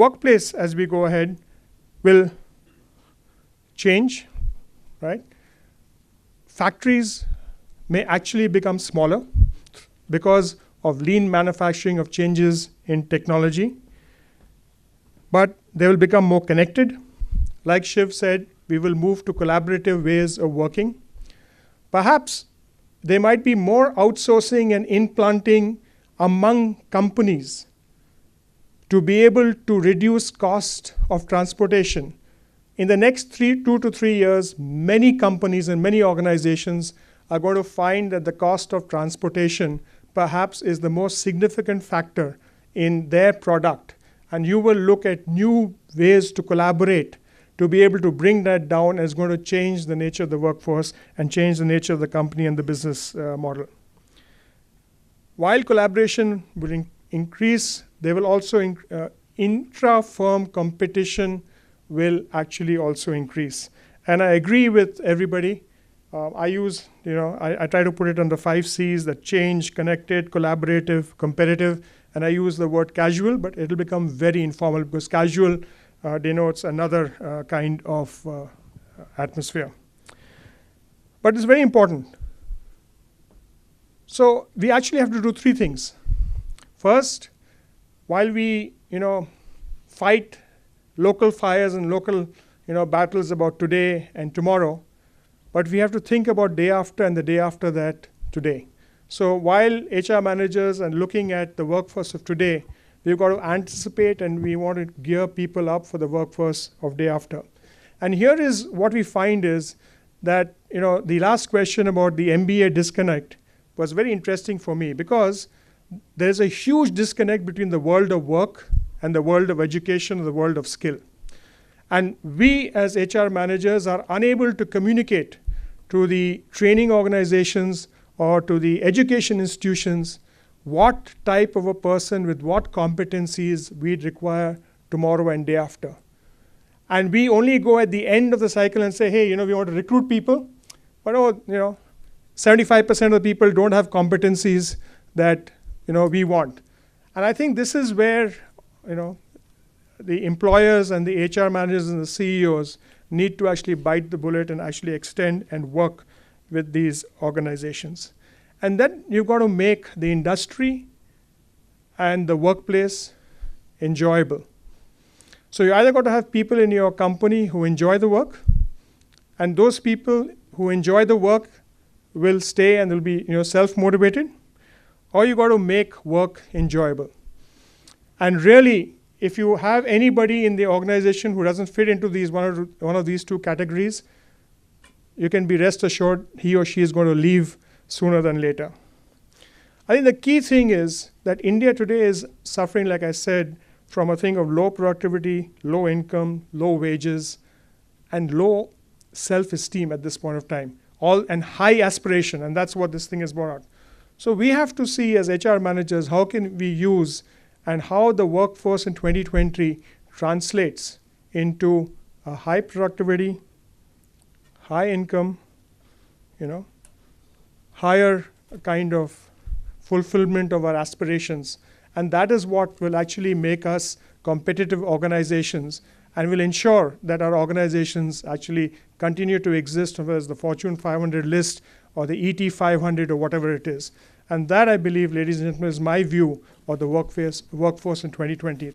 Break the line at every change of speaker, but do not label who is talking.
workplace, as we go ahead, will change, right? Factories may actually become smaller because of lean manufacturing, of changes in technology. But they will become more connected. Like Shiv said, we will move to collaborative ways of working. Perhaps there might be more outsourcing and implanting among companies to be able to reduce cost of transportation. In the next 2 to 3 years, many companies and many organizations are going to find that the cost of transportation perhaps is the most significant factor in their product. And you will look at new ways to collaborate to be able to bring that down, is going to change the nature of the workforce and change the nature of the company and the business model. While collaboration will increase, there will also intra-firm competition will actually also increase. And I agree with everybody. I try to put it on the 5 C's: that change, connected, collaborative, competitive. And I use the word casual, but it'll become very informal because casual denotes another kind of atmosphere. But it's very important. So we actually have to do 3 things. First, while we fight local fires and local battles about today and tomorrow, but we have to think about day after and the day after that today. So while HR managers are looking at the workforce of today, we've got to anticipate and we want to gear people up for the workforce of day after. And here is what we find is that the last question about the MBA disconnect was very interesting for me, because there's a huge disconnect between the world of work and the world of education and the world of skill. And we as HR managers are unable to communicate to the training organizations or to the education institutions what type of a person with what competencies we'd require tomorrow and day after. And we only go at the end of the cycle and say, hey, we want to recruit people, but 75% of the people don't have competencies that we want. And I think this is where the employers and the HR managers and the CEOs need to actually bite the bullet and actually extend and work with these organizations. And then you've got to make the industry and the workplace enjoyable. So you either got to have people in your company who enjoy the work, and those people who enjoy the work will stay and will be self-motivated, or you got to make work enjoyable. And really, if you have anybody in the organization who doesn't fit into one of these 2 categories, you can be rest assured he or she is going to leave sooner than later. I think the key thing is that India today is suffering, like I said, from a thing of low productivity, low income, low wages, and low self-esteem at this point of time, and high aspiration, and that's what this thing is brought out. So we have to see as HR managers, how can we use and how the workforce in 2020 translates into a high productivity, high income, higher kind of fulfillment of our aspirations. And that is what will actually make us competitive organizations and will ensure that our organizations actually continue to exist, whether it's the Fortune 500 list or the ET 500 or whatever it is. And that, I believe, ladies and gentlemen, is my view of the workforce in 2020.